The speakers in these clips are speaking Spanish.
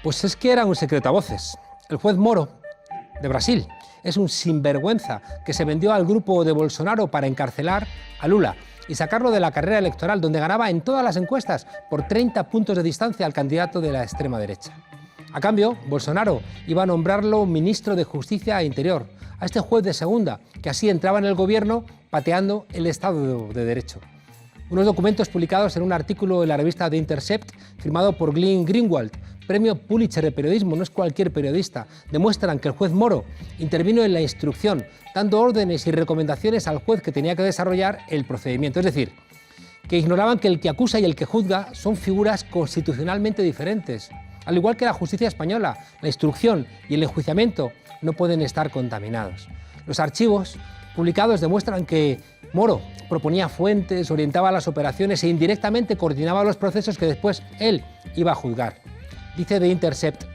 Pues es que era un secreto a voces. El juez Moro, de Brasil, es un sinvergüenza que se vendió al grupo de Bolsonaro para encarcelar a Lula y sacarlo de la carrera electoral, donde ganaba en todas las encuestas por 30 puntos de distancia al candidato de la extrema derecha. A cambio, Bolsonaro iba a nombrarlo ministro de Justicia e Interior, a este juez de segunda, que así entraba en el gobierno pateando el Estado de Derecho. Unos documentos publicados en un artículo en la revista The Intercept, firmado por Glenn Greenwald, premio Pulitzer de periodismo, no es cualquier periodista, demuestran que el juez Moro intervino en la instrucción, dando órdenes y recomendaciones al juez que tenía que desarrollar el procedimiento. Es decir, que ignoraban que el que acusa y el que juzga son figuras constitucionalmente diferentes. Al igual que la justicia española, la instrucción y el enjuiciamiento no pueden estar contaminados. Los archivos publicados demuestran que Moro proponía fuentes, orientaba las operaciones e indirectamente coordinaba los procesos que después él iba a juzgar. Dice The Intercept,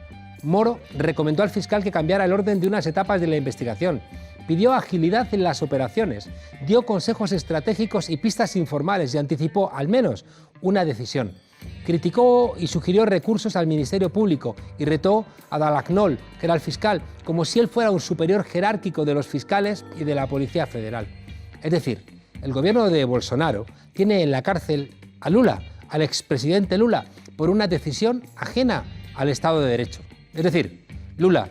Moro recomendó al fiscal que cambiara el orden de unas etapas de la investigación, pidió agilidad en las operaciones, dio consejos estratégicos y pistas informales y anticipó al menos una decisión. Criticó y sugirió recursos al Ministerio Público y retó a Dalagnol, que era el fiscal, como si él fuera un superior jerárquico de los fiscales y de la Policía Federal. Es decir, el gobierno de Bolsonaro tiene en la cárcel a Lula, al expresidente Lula, por una decisión ajena al Estado de Derecho. Es decir, Lula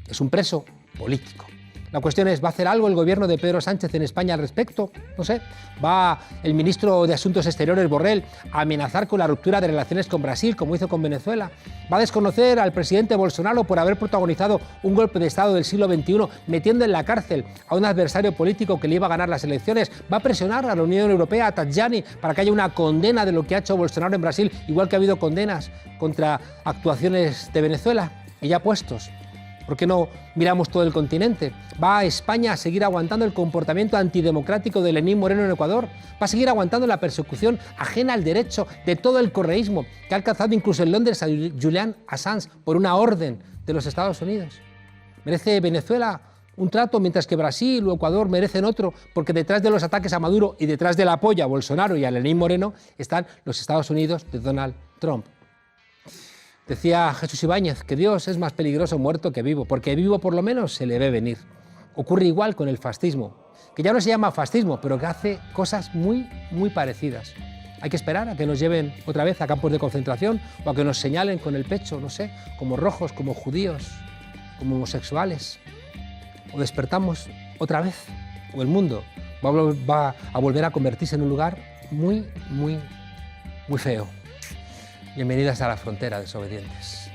es un preso político. La cuestión es, ¿va a hacer algo el gobierno de Pedro Sánchez en España al respecto? No sé. ¿Va el ministro de Asuntos Exteriores, Borrell, a amenazar con la ruptura de relaciones con Brasil, como hizo con Venezuela? ¿Va a desconocer al presidente Bolsonaro por haber protagonizado un golpe de Estado del siglo XXI, metiendo en la cárcel a un adversario político que le iba a ganar las elecciones? ¿Va a presionar a la Unión Europea, a Tajani, para que haya una condena de lo que ha hecho Bolsonaro en Brasil, igual que ha habido condenas contra actuaciones de Venezuela? Y ya puestos, ¿por qué no miramos todo el continente? ¿Va a España a seguir aguantando el comportamiento antidemocrático de Lenín Moreno en Ecuador? ¿Va a seguir aguantando la persecución ajena al derecho de todo el correísmo que ha alcanzado incluso en Londres a Julian Assange por una orden de los Estados Unidos? ¿Merece Venezuela un trato mientras que Brasil o Ecuador merecen otro? Porque detrás de los ataques a Maduro y detrás del apoyo a Bolsonaro y a Lenín Moreno están los Estados Unidos de Donald Trump. Decía Jesús Ibáñez que Dios es más peligroso muerto que vivo, porque vivo por lo menos se le ve venir. Ocurre igual con el fascismo, que ya no se llama fascismo, pero que hace cosas muy parecidas. Hay que esperar a que nos lleven otra vez a campos de concentración o a que nos señalen con el pecho, no sé, como rojos, como judíos, como homosexuales. O despertamos otra vez, o el mundo va a volver a convertirse en un lugar muy feo. Bienvenidas a la frontera, desobedientes.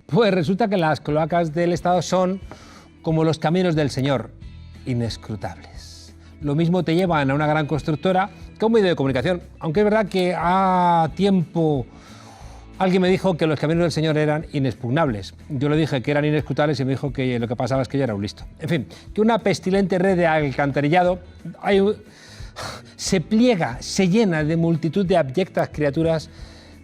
Pues resulta que las cloacas del Estado son como los caminos del Señor, inescrutables. Lo mismo te llevan a una gran constructora que a un medio de comunicación, aunque es verdad que a tiempo alguien me dijo que los caminos del Señor eran inexpugnables. Yo le dije que eran inescrutables y me dijo que lo que pasaba es que yo era un listo. En fin, que una pestilente red de alcantarillado se pliega, se llena de multitud de abyectas criaturas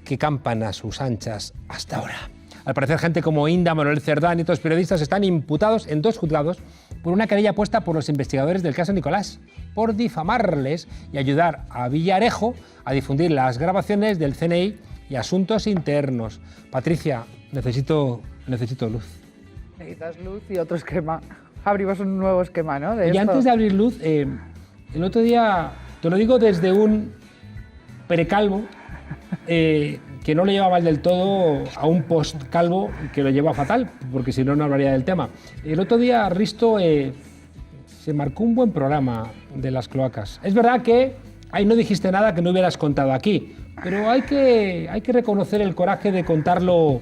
que campan a sus anchas hasta ahora. Al parecer, gente como Inda, Manuel Cerdán y otros periodistas están imputados en 2 juzgados por una querella puesta por los investigadores del caso Nicolás, por difamarles y ayudar a Villarejo a difundir las grabaciones del CNI y asuntos internos. Patricia, necesito luz. Necesitas luz y otro esquema. Abrimos un nuevo esquema, ¿no? Y antes de abrir luz, el otro día, te lo digo desde un precalvo, que no lo lleva mal del todo a un post-calvo que lo lleva fatal, porque si no, no hablaría del tema. El otro día Risto se marcó un buen programa de las cloacas. Es verdad que ahí no dijiste nada que no hubieras contado aquí, pero hay que reconocer el coraje de contarlo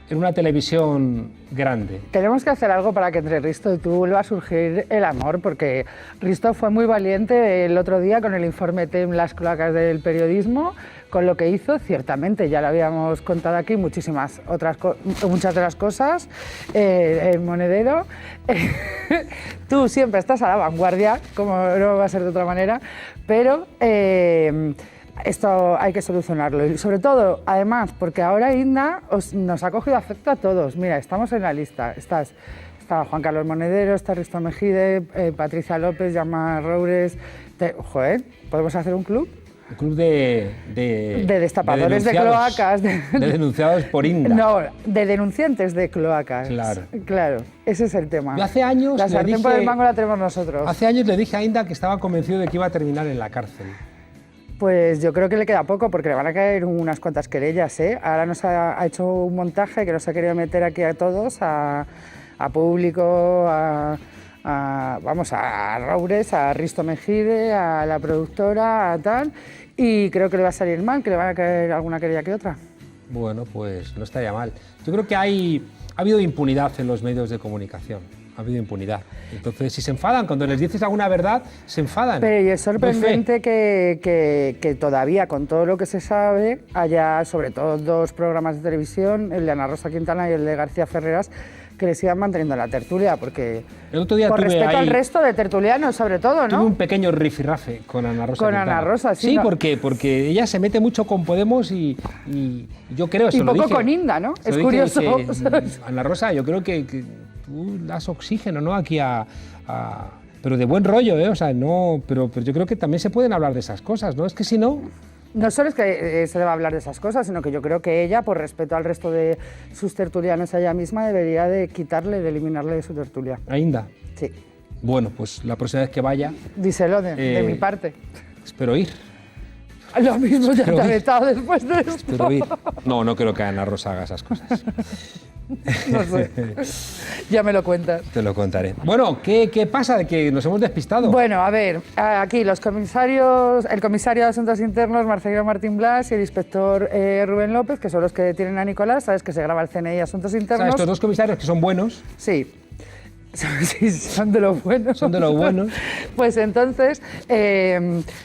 en una televisión grande. Tenemos que hacer algo para que entre Risto y tú vuelva a surgir el amor, porque Risto fue muy valiente el otro día con el informe TEM Las cloacas del periodismo, con lo que hizo, ciertamente, ya lo habíamos contado aquí, muchas de las cosas, el monedero. Tú siempre estás a la vanguardia, como no va a ser de otra manera, pero esto hay que solucionarlo. Y sobre todo, además, porque ahora Inda nos ha cogido afecto a todos. Mira, estamos en la lista. Está Juan Carlos Monedero, está Risto Mejide, Patricia López, Yama Roures. Joder, ¿podemos hacer un club? Un club de destapadores de cloacas. De denunciados por Inda. No, de denunciantes de cloacas. Claro, ese es el tema. Yo hace años la sartén por el mango la tenemos nosotros. Hace años le dije a Inda que estaba convencido de que iba a terminar en la cárcel. Pues yo creo que le queda poco, porque le van a caer unas cuantas querellas, ¿eh? Ahora nos ha hecho un montaje que nos ha querido meter aquí a todos, a público, a Roures, a Risto Mejide, a la productora, a tal, y creo que le va a salir mal, que le van a caer alguna querella que otra. Bueno, pues no estaría mal. Yo creo que ha habido impunidad en los medios de comunicación. Ha habido impunidad. Entonces, si se enfadan, cuando les dices alguna verdad, se enfadan. Pero y es sorprendente que todavía, con todo lo que se sabe, haya sobre todo dos programas de televisión, el de Ana Rosa Quintana y el de García Ferreras, que le sigan manteniendo la tertulia, porque el otro día por respeto al resto de tertulianos, sobre todo, ¿no? Tuve un pequeño rifirrafe con Ana Rosa Con Quintana. Ana Rosa, sí. Sí, no. porque ella se mete mucho con Podemos y yo creo... Y poco con Inda, ¿no? Es curioso. Ana Rosa, yo creo que tú das oxígeno, ¿no? Aquí pero de buen rollo, ¿eh? O sea, no... Pero yo creo que también se pueden hablar de esas cosas, ¿no? Es que si no... No solo es que se deba hablar de esas cosas, sino que yo creo que ella, por respeto al resto de sus tertulianos a ella misma, debería de quitarle, de eliminarle de su tertulia. ¿A Inda? Sí. Bueno, pues la próxima vez que vaya... Díselo de mi parte. Espero ir. Lo mismo ya te han estado después de esto. Espero ir. No creo que Ana Rosa haga esas cosas. No sé. Ya me lo cuentas. Te lo contaré. Bueno, ¿qué pasa? De que nos hemos despistado. Bueno, a ver, aquí el comisario de Asuntos Internos, Marcelino Martín Blas, y el inspector Rubén López, que son los que detienen a Nicolás. Sabes que se graba el CNI Asuntos Internos. O sea, estos dos comisarios que son buenos. Sí. Sí, son de los buenos. Son de los buenos. Pues entonces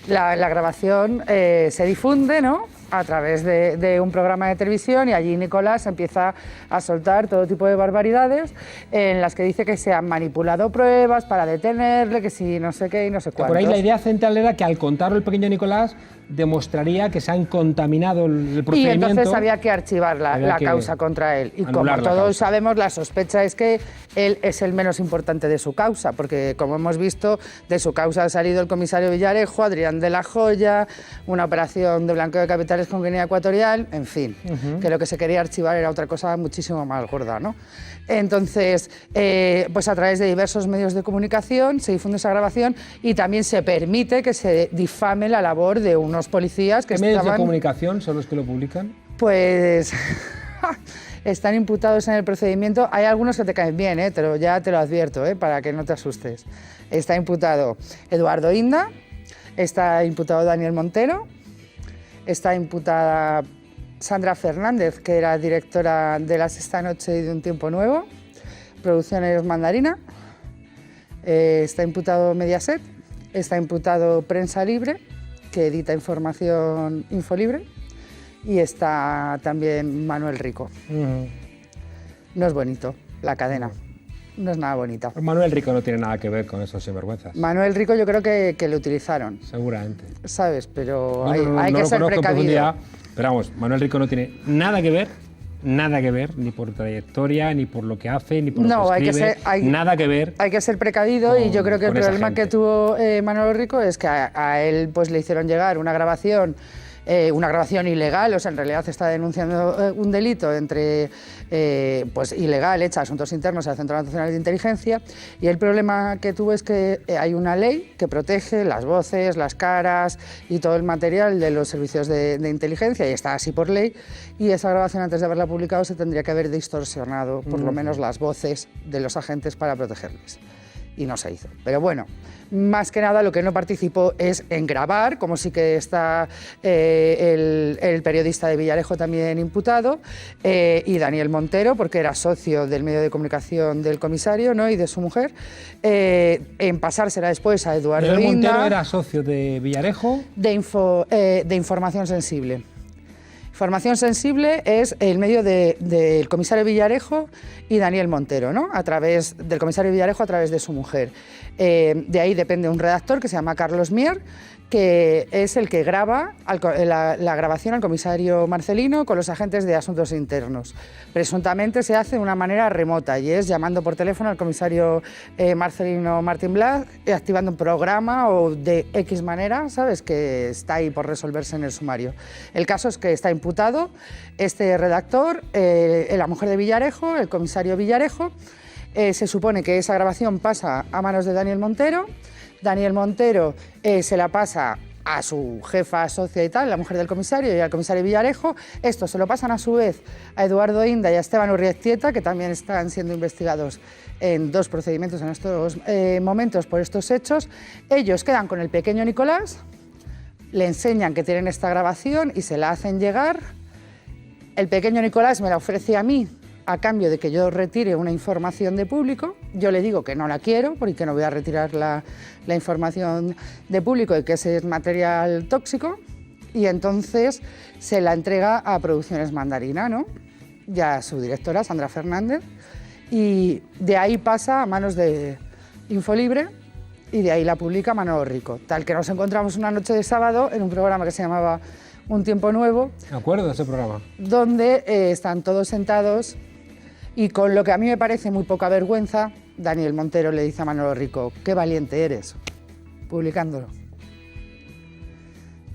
la grabación se difunde, ¿no?, a través de un programa de televisión, y allí Nicolás empieza a soltar todo tipo de barbaridades en las que dice que se han manipulado pruebas para detenerle, que si no sé qué y no sé cuántos. Por ahí la idea central era que al contarlo el pequeño Nicolás demostraría que se han contaminado el procedimiento. Y entonces había que archivar la causa contra él. Y como todos sabemos, la sospecha es que él es el menos importante de su causa, porque como hemos visto, de su causa ha salido el comisario Villarejo, Adrián de la Joya, una operación de blanqueo de capitales con Guinea Ecuatorial, en fin, que lo que se quería archivar era otra cosa muchísimo más gorda, ¿no? Entonces, pues a través de diversos medios de comunicación se difunde esa grabación, y también se permite que se difame la labor de unos policías que estaban... ¿Qué medios de comunicación son los que lo publican? Pues están imputados en el procedimiento. Hay algunos que te caen bien, ya te lo advierto, para que no te asustes. Está imputado Eduardo Inda, está imputado Daniel Montero, está imputada Sandra Fernández, que era directora de La Sexta Noche y de Un Tiempo Nuevo, Producciones Mandarina, está imputado Mediaset, está imputado Prensa Libre, que edita información Infolibre, y está también Manuel Rico. No es bonito la cadena, no es nada bonita. Manuel Rico no tiene nada que ver con esos sinvergüenzas. Manuel Rico yo creo que lo utilizaron. Seguramente. ¿Sabes? Pero no, hay que ser precavido. Pero vamos, Manuel Rico no tiene nada que ver, ni por trayectoria, ni por lo que hace, ni por lo que escribe, nada que ver. Hay que ser precavido, y yo creo que el problema que tuvo Manuel Rico es que a él pues le hicieron llegar una grabación una grabación ilegal, o sea, en realidad está denunciando un delito pues ilegal hecha a asuntos internos al Centro Nacional de Inteligencia, y el problema que tuvo es que hay una ley que protege las voces, las caras y todo el material de los servicios de inteligencia, y está así por ley, y esa grabación, antes de haberla publicado, se tendría que haber distorsionado por lo menos las voces de los agentes para protegerles. Y no se hizo. Pero bueno, más que nada lo que no participó es en grabar, como sí que está el periodista de Villarejo también imputado, y Daniel Montero, porque era socio del medio de comunicación del comisario, ¿no?, y de su mujer, en pasársela después a Eduardo Inda. ¿Daniel Montero era socio de Villarejo? De Información Sensible. Información Sensible es el medio del comisario Villarejo y Daniel Montero, ¿no?, a través del comisario Villarejo, a través de su mujer. De ahí depende un redactor que se llama Carlos Mier, que es el que graba la grabación al comisario Marcelino con los agentes de asuntos internos. Presuntamente se hace de una manera remota, y es llamando por teléfono al comisario Marcelino Martín Blas, activando un programa o de X manera, ¿sabes?, que está ahí por resolverse en el sumario. El caso es que está imputado este redactor, la mujer de Villarejo, el comisario Villarejo. Se supone que esa grabación pasa a manos de Daniel Montero. Daniel Montero se la pasa a su jefa, socia y tal, la mujer del comisario, y al comisario Villarejo. Esto se lo pasan a su vez a Eduardo Inda y a Esteban Urriestieta, que también están siendo investigados en 2 procedimientos en estos momentos por estos hechos. Ellos quedan con el pequeño Nicolás, le enseñan que tienen esta grabación y se la hacen llegar. El pequeño Nicolás me la ofrece a mí a cambio de que yo retire una información de público. Yo le digo que no la quiero, porque no voy a retirar la información de público y que ese es material tóxico, y entonces se la entrega a Producciones Mandarina, ¿no?, ya a su directora, Sandra Fernández, y de ahí pasa a manos de Infolibre, y de ahí la publica Manolo Rico. Tal que nos encontramos una noche de sábado en un programa que se llamaba Un Tiempo Nuevo. Me acuerdo de ese programa. Donde están todos sentados, y con lo que a mí me parece muy poca vergüenza, Daniel Montero le dice a Manolo Rico: qué valiente eres, publicándolo.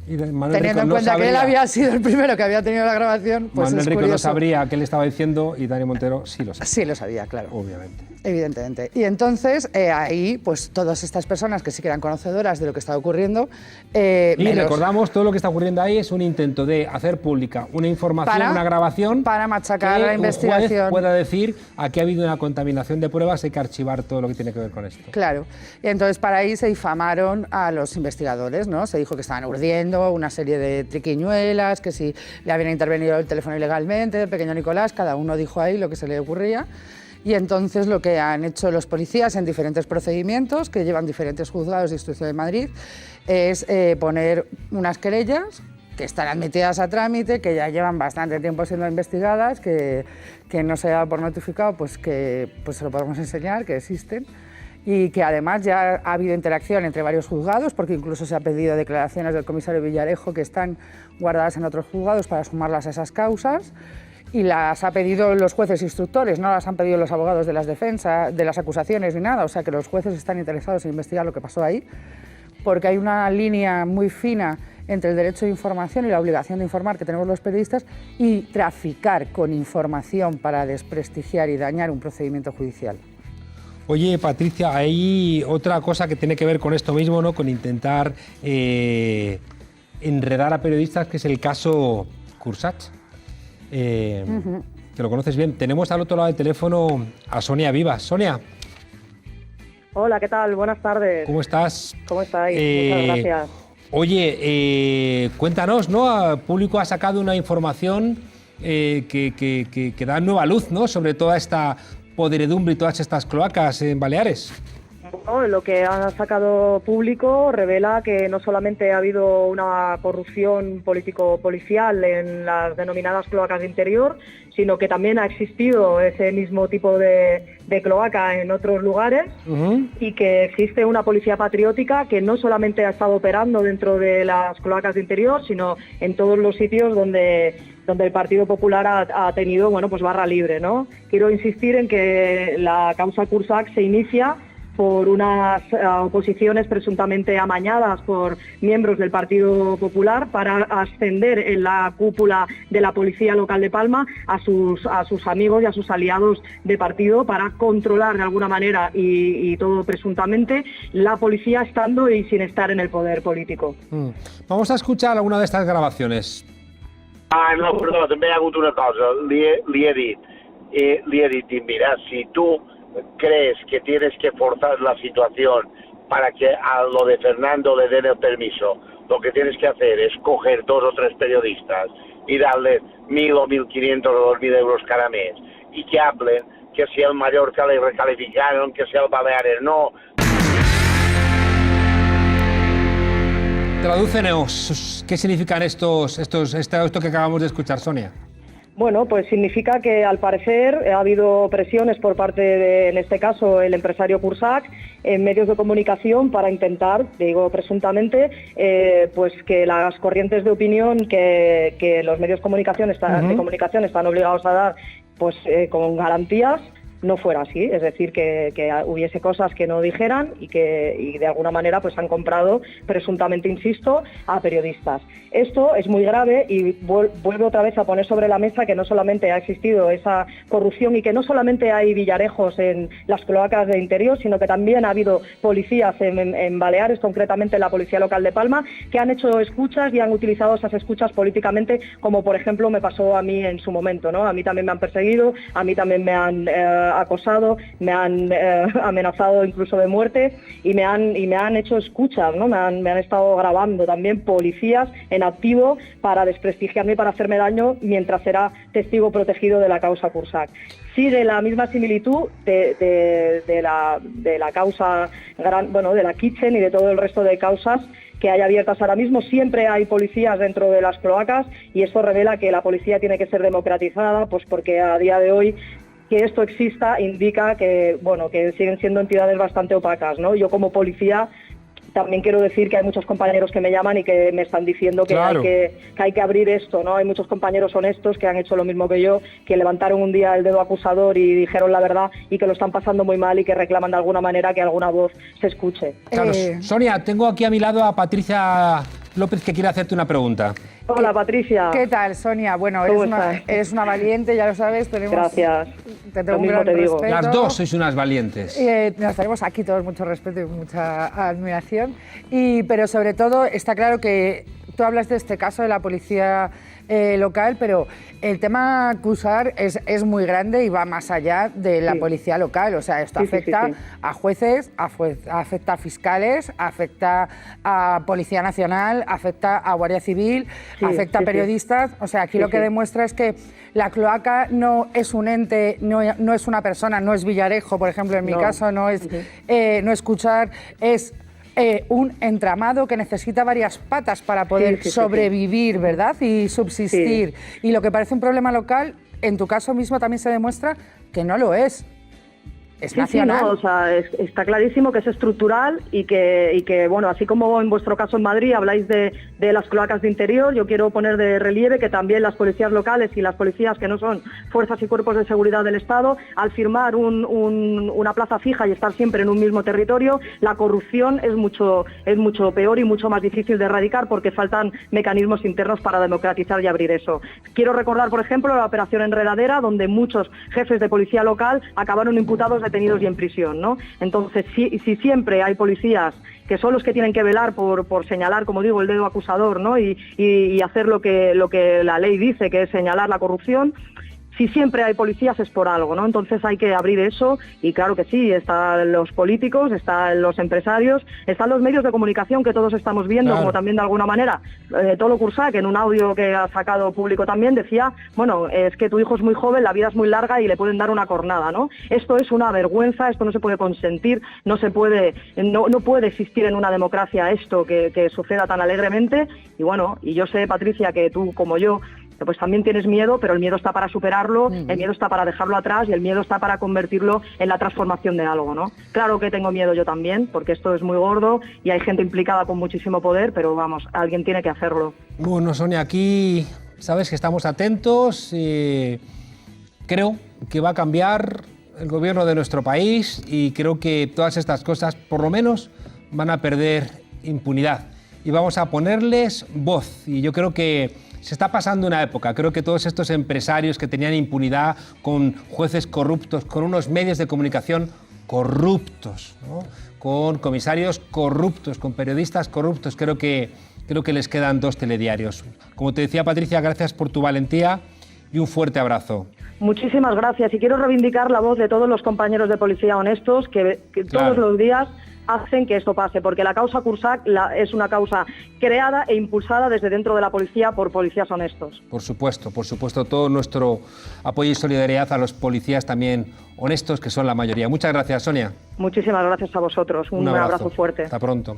Y teniendo en cuenta que él había sido el primero que había tenido la grabación, pues Manuel es Rico curioso. no sabría qué le estaba diciendo, y Daniel Montero sí lo sabía. Sí lo sabía, claro. Obviamente. Evidentemente. Y entonces ahí, pues todas estas personas que sí que eran conocedoras de lo que estaba ocurriendo... y recordamos, todo lo que está ocurriendo ahí es un intento de hacer pública una información, una grabación... Para machacar la investigación. Que un juez pueda decir aquí ha habido una contaminación de pruebas, hay que archivar todo lo que tiene que ver con esto. Claro. Y entonces para ahí se difamaron a los investigadores, ¿no? Se dijo que estaban urdiendo una serie de triquiñuelas, que si le habían intervenido el teléfono ilegalmente, el pequeño Nicolás, cada uno dijo ahí lo que se le ocurría. Y entonces lo que han hecho los policías en diferentes procedimientos, que llevan diferentes juzgados de instrucción de Madrid, es poner unas querellas que están admitidas a trámite, que ya llevan bastante tiempo siendo investigadas, que no se da por notificado, pues que pues se lo podemos enseñar, que existen, y que además ya ha habido interacción entre varios juzgados, porque incluso se ha pedido declaraciones del comisario Villarejo que están guardadas en otros juzgados para sumarlas a esas causas, y las ha pedido los jueces instructores, no las han pedido los abogados de las defensas, de las acusaciones ni nada, o sea que los jueces están interesados en investigar lo que pasó ahí, porque hay una línea muy fina entre el derecho de información y la obligación de informar que tenemos los periodistas y traficar con información para desprestigiar y dañar un procedimiento judicial. Oye, Patricia, hay otra cosa que tiene que ver con esto mismo, ¿no?, con intentar enredar a periodistas, que es el caso Cursach. Que lo conoces bien. Tenemos al otro lado del teléfono a Sonia Vivas. Sonia. Hola, ¿qué tal? Buenas tardes. ¿Cómo estás? ¿Cómo estáis? Muchas gracias. Oye, cuéntanos, ¿no? El público ha sacado una información que da nueva luz, ¿no?, sobre toda esta podredumbre y todas estas cloacas en Baleares. Bueno, lo que ha sacado público revela que no solamente ha habido una corrupción político-policial en las denominadas cloacas de interior, sino que también ha existido ese mismo tipo de cloaca en otros lugares, y que existe una policía patriótica que no solamente ha estado operando dentro de las cloacas de interior, sino en todos los sitios donde el Partido Popular ha tenido, bueno, pues barra libre, ¿no? Quiero insistir en que la causa Cursach se inicia por unas oposiciones presuntamente amañadas por miembros del Partido Popular para ascender en la cúpula de la Policía Local de Palma a sus amigos y a sus aliados de partido para controlar de alguna manera y todo presuntamente la policía estando y sin estar en el poder político. Vamos a escuchar alguna de estas grabaciones. No, perdó, també hi ha hagut una cosa. Li he dit, mira, si tú crees que tienes que forzar la situación para que a lo de Fernando le den el permiso, lo que tienes que hacer es coger 2 o 3 periodistas y darles 1.000 o 1.500 o 2.000 euros cada mes y que hablen que si el Mallorca le recalificaron, que si el Baleares no. Tradúcenos, ¿qué significan esto que acabamos de escuchar, Sonia? Bueno, pues significa que al parecer ha habido presiones por parte de, en este caso, el empresario Cursac en medios de comunicación para intentar, digo presuntamente, pues que las corrientes de opinión que los medios de comunicación están obligados a dar, pues con garantías, no fuera así, es decir, que hubiese cosas que no dijeran y de alguna manera pues han comprado, presuntamente, insisto, a periodistas. Esto es muy grave y vuelvo otra vez a poner sobre la mesa que no solamente ha existido esa corrupción y que no solamente hay villarejos en las cloacas de interior, sino que también ha habido policías en Baleares, concretamente en la Policía Local de Palma, que han hecho escuchas y han utilizado esas escuchas políticamente, como por ejemplo me pasó a mí en su momento, ¿no? A mí también me han perseguido, a mí también me han acosado, me han amenazado incluso de muerte y me han hecho escuchas, ¿no? Me han estado grabando también policías en activo para desprestigiarme y para hacerme daño mientras era testigo protegido de la causa Cursac. Sigue la misma similitud de la causa, de la Kitchen y de todo el resto de causas que hay abiertas ahora mismo. Siempre hay policías dentro de las cloacas y eso revela que la policía tiene que ser democratizada, pues porque a día de hoy que esto exista indica que, bueno, que siguen siendo entidades bastante opacas, ¿no? Yo como policía también quiero decir que hay muchos compañeros que me llaman y que me están diciendo que, claro, hay que abrir esto, ¿no? Hay muchos compañeros honestos que han hecho lo mismo que yo, que levantaron un día el dedo acusador y dijeron la verdad y que lo están pasando muy mal y que reclaman de alguna manera que alguna voz se escuche. Claro. Sonia, tengo aquí a mi lado a Patricia López que quiere hacerte una pregunta. Hola, Patricia. ¿Qué tal, Sonia? Bueno, eres una valiente, ya lo sabes. Gracias. Te tengo un gran respeto. Las dos sois unas valientes. Nos tenemos aquí todos mucho respeto y mucha admiración. Pero sobre todo está claro que tú hablas de este caso de la policía local, pero el tema acusar es muy grande y va más allá de la policía local. O sea, esto afecta a jueces, afecta a fiscales, afecta a Policía Nacional, afecta a Guardia Civil, afecta a periodistas. O sea, aquí lo que demuestra es que la cloaca no es un ente, no es una persona, no es Villarejo, por ejemplo, en mi caso, no es no escuchar, es un entramado que necesita varias patas para poder sobrevivir, ¿verdad? Y subsistir. Y lo que parece un problema local, en tu caso mismo también se demuestra que no lo es. Es nacional. No, o sea, está clarísimo que es estructural y que, bueno, así como en vuestro caso en Madrid habláis de las cloacas de interior, yo quiero poner de relieve que también las policías locales y las policías que no son fuerzas y cuerpos de seguridad del Estado, al firmar una plaza fija y estar siempre en un mismo territorio, la corrupción es mucho peor y mucho más difícil de erradicar porque faltan mecanismos internos para democratizar y abrir eso. Quiero recordar, por ejemplo, la operación Enredadera, donde muchos jefes de policía local acabaron imputados, detenidos y en prisión, ¿no? Entonces, si siempre hay policías que son los que tienen que velar por señalar, como digo, el dedo acusador, ¿no? y hacer lo que la ley dice, que es señalar la corrupción, si siempre hay policías es por algo, ¿no? Entonces hay que abrir eso y claro que sí, están los políticos, están los empresarios, están los medios de comunicación que todos estamos viendo, como también de alguna manera Tolo Cursac, en un audio que ha sacado público también, decía, bueno, es que tu hijo es muy joven, la vida es muy larga y le pueden dar una cornada, ¿no? Esto es una vergüenza, esto no se puede consentir, no puede existir en una democracia esto que suceda tan alegremente y bueno, y yo sé, Patricia, que tú como yo pues también tienes miedo, pero el miedo está para superarlo, el miedo está para dejarlo atrás y el miedo está para convertirlo en la transformación de algo, ¿no? Claro que tengo miedo yo también, porque esto es muy gordo y hay gente implicada con muchísimo poder, pero vamos, alguien tiene que hacerlo. Bueno, Sonia, aquí sabes que estamos atentos y creo que va a cambiar el gobierno de nuestro país y creo que todas estas cosas, por lo menos, van a perder impunidad. Y vamos a ponerles voz. Y yo creo que se está pasando una época. Creo que todos estos empresarios que tenían impunidad con jueces corruptos, con unos medios de comunicación corruptos, ¿no? Con comisarios corruptos, con periodistas corruptos, creo que les quedan 2 telediarios. Como te decía, Patricia, gracias por tu valentía y un fuerte abrazo. Muchísimas gracias y quiero reivindicar la voz de todos los compañeros de policía honestos que todos los días hacen que esto pase, porque la causa Cursach es una causa creada e impulsada desde dentro de la policía por policías honestos. Por supuesto, todo nuestro apoyo y solidaridad a los policías también honestos, que son la mayoría. Muchas gracias, Sonia. Muchísimas gracias a vosotros, un abrazo fuerte. Hasta pronto.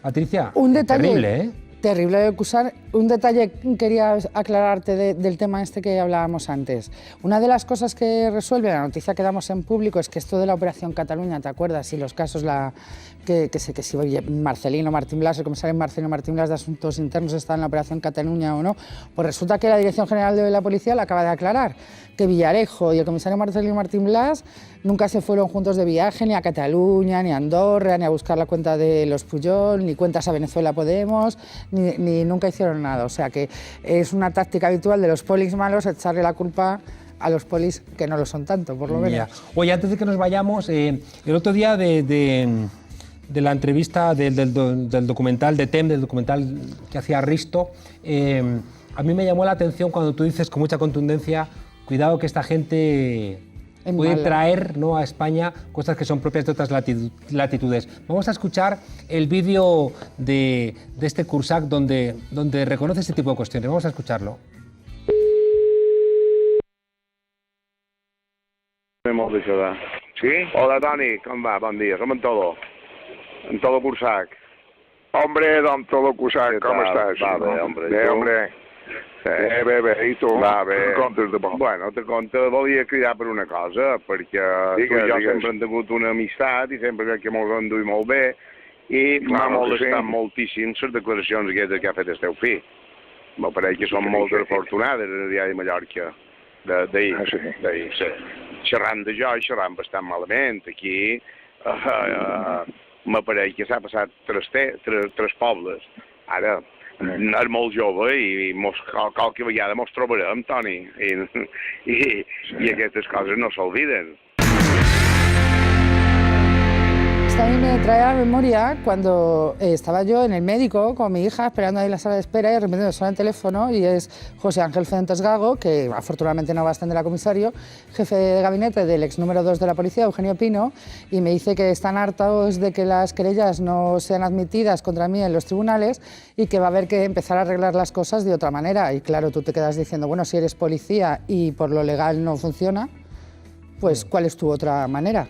Patricia, un detalle terrible, ¿eh? Terrible de acusar. Un detalle quería aclararte del tema este que hablábamos antes. Una de las cosas que resuelve la noticia que damos en público es que esto de la Operación Cataluña, ¿te acuerdas? Y los casos que si Marcelino Martín Blas, el comisario Marcelino Martín Blas de Asuntos Internos está en la Operación Cataluña o no, pues resulta que la Dirección General de la Policía le acaba de aclarar que Villarejo y el comisario Marcelino Martín Blas nunca se fueron juntos de viaje ni a Cataluña, ni a Andorra, ni a buscar la cuenta de los Pujol, ni cuentas a Venezuela Podemos, ni nunca hicieron nada. O sea que es una táctica habitual de los polis malos echarle la culpa a los polis que no lo son tanto, por lo menos. Oye, antes de que nos vayamos, el otro día de la entrevista del documental de TEM, del documental que hacía Risto, a mí me llamó la atención cuando tú dices con mucha contundencia, cuidado que esta gente puede traer, ¿no?, a España cosas que son propias de otras latitudes. Vamos a escuchar el vídeo de este Cursach donde reconoce este tipo de cuestiones. Vamos a escucharlo. Sí? Hola, Toni, com va? Bon dia, som en todo Cursach. Hombre, don todo Cursach, ¿cómo estás? Va bé, hombre. Bé, hombre. Bé, i tu? Va bé. Comptes de bo. Bueno, te volia cridar per una cosa, perquè tu i jo sempre hem tingut una amistat i sempre crec que mos hem duit molt bé i m'ha molestat moltíssim les declaracions aquestes que ha fet el teu fill. Me pareix que són molt desafortunades en el diari de Mallorca d'ahir. Xerrant de jo i xerrant bastant malament. Aquí me pareix que s'ha passat tres pobles. Ara, és molt jove i qualque vegada mos trobarem, Toni, i aquestes coses no s'olviden. A mí me trae a la memoria cuando estaba yo en el médico con mi hija esperando ahí en la sala de espera y de repente me suena el teléfono y es José Ángel Fuentes Gago, que afortunadamente no va a ascender a comisario, jefe de gabinete del ex número 2 de la policía, Eugenio Pino, y me dice que están hartados de que las querellas no sean admitidas contra mí en los tribunales y que va a haber que empezar a arreglar las cosas de otra manera. Y claro, tú te quedas diciendo, bueno, si eres policía y por lo legal no funciona, pues ¿cuál es tu otra manera?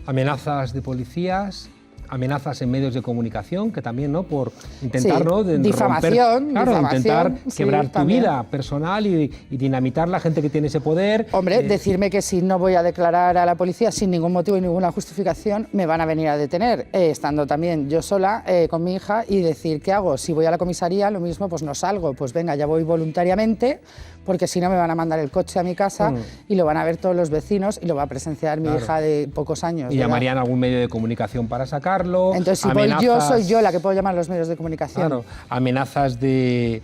Amenazas de policías, amenazas en medios de comunicación, que también, ¿no?, por intentar, sí, ¿no?, de difamación, intentar quebrar sí, tu vida personal y dinamitar la gente que tiene ese poder. Hombre, decirme que si no voy a declarar a la policía sin ningún motivo y ninguna justificación, me van a venir a detener, estando también yo sola con mi hija, y decir, ¿qué hago? Si voy a la comisaría, lo mismo, pues no salgo, pues venga, ya voy voluntariamente, porque si no me van a mandar el coche a mi casa y lo van a ver todos los vecinos y lo va a presenciar mi hija de pocos años. Y llamarían a algún medio de comunicación para sacarlo. Entonces, si voy yo, soy yo la que puedo llamar a los medios de comunicación. Claro, amenazas de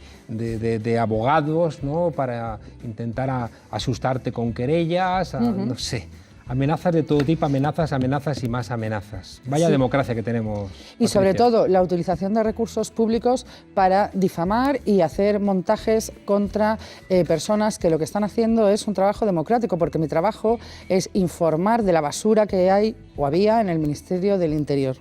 abogados, ¿no?, para intentar asustarte con querellas, no sé. Amenazas de todo tipo, amenazas y más amenazas. Vaya democracia que tenemos. Y sobre todo la utilización de recursos públicos para difamar y hacer montajes contra personas que lo que están haciendo es un trabajo democrático, porque mi trabajo es informar de la basura que hay o había en el Ministerio del Interior.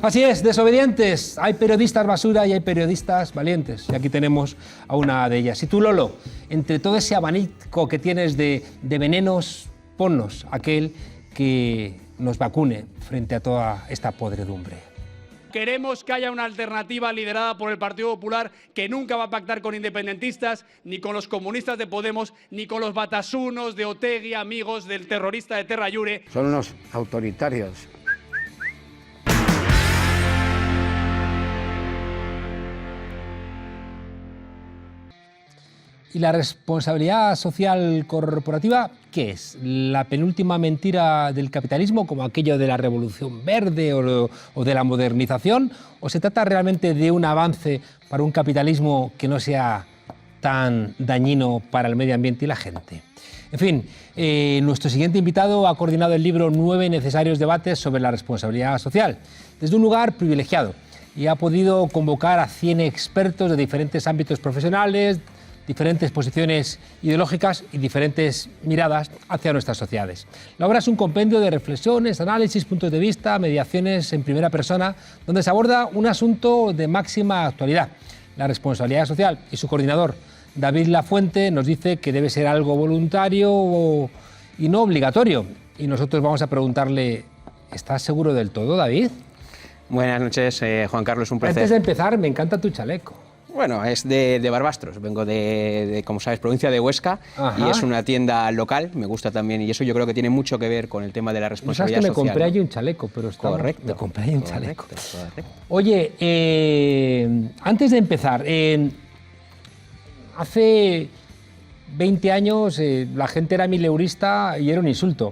Así es, desobedientes. Hay periodistas basura y hay periodistas valientes. Y aquí tenemos a una de ellas. Y tú, Lolo, entre todo ese abanico que tienes de venenos, ponnos aquel que nos vacune frente a toda esta podredumbre. Queremos que haya una alternativa liderada por el Partido Popular que nunca va a pactar con independentistas, ni con los comunistas de Podemos, ni con los batasunos de Otegi, amigos del terrorista de Terra Llure. Son unos autoritarios. ¿Y la responsabilidad social corporativa qué es? ¿La penúltima mentira del capitalismo, como aquello de la revolución verde o de la modernización? ¿O se trata realmente de un avance para un capitalismo que no sea tan dañino para el medio ambiente y la gente? En fin, nuestro siguiente invitado ha coordinado el libro 9 necesarios debates sobre la responsabilidad social, desde un lugar privilegiado, y ha podido convocar a 100 expertos de diferentes ámbitos profesionales, diferentes posiciones ideológicas y diferentes miradas hacia nuestras sociedades. La obra es un compendio de reflexiones, análisis, puntos de vista, mediaciones en primera persona, donde se aborda un asunto de máxima actualidad, la responsabilidad social, y su coordinador, David Lafuente, nos dice que debe ser algo voluntario y no obligatorio. Y nosotros vamos a preguntarle, ¿estás seguro del todo, David? Buenas noches, Juan Carlos, un placer. Antes de empezar, me encanta tu chaleco. Bueno, es de Barbastros, vengo de, como sabes, provincia de Huesca. Ajá. Y es una tienda local, me gusta también, y eso yo creo que tiene mucho que ver con el tema de la responsabilidad social. Sabes que me compré allí un chaleco, pero estaba... Correcto. Me compré allí un chaleco. Oye, antes de empezar, hace 20 años la gente era mileurista y era un insulto.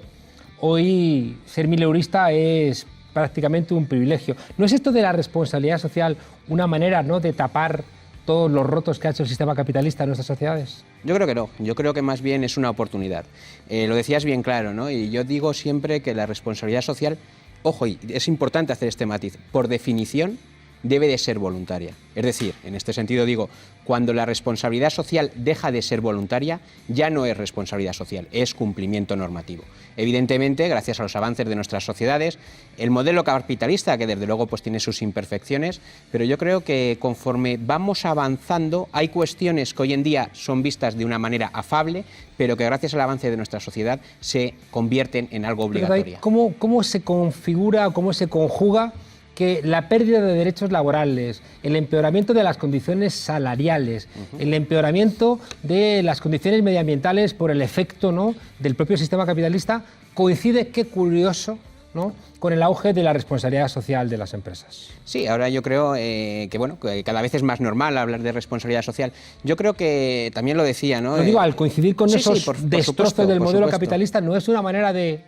Hoy ser mileurista es prácticamente un privilegio. ¿No es esto de la responsabilidad social una manera, ¿no?, de tapar todos los rotos que ha hecho el sistema capitalista en nuestras sociedades? Yo creo que no, yo creo que más bien es una oportunidad. Lo decías bien claro, ¿no? Y yo digo siempre que la responsabilidad social, ojo, y es importante hacer este matiz, por definición debe de ser voluntaria. Es decir, en este sentido digo, cuando la responsabilidad social deja de ser voluntaria, ya no es responsabilidad social, es cumplimiento normativo. Evidentemente, gracias a los avances de nuestras sociedades, el modelo capitalista, que desde luego pues tiene sus imperfecciones, pero yo creo que conforme vamos avanzando, hay cuestiones que hoy en día son vistas de una manera afable, pero que gracias al avance de nuestra sociedad se convierten en algo obligatorio. ¿Cómo se configura, cómo se conjuga que la pérdida de derechos laborales, el empeoramiento de las condiciones salariales, el empeoramiento de las condiciones medioambientales por el efecto, ¿no?, del propio sistema capitalista, coincide, qué curioso, ¿no?, con el auge de la responsabilidad social de las empresas? Sí, ahora yo creo que cada vez es más normal hablar de responsabilidad social. Yo creo que también lo decía, ¿no? Lo digo, al coincidir con esos destrozos del modelo capitalista, no es una manera de...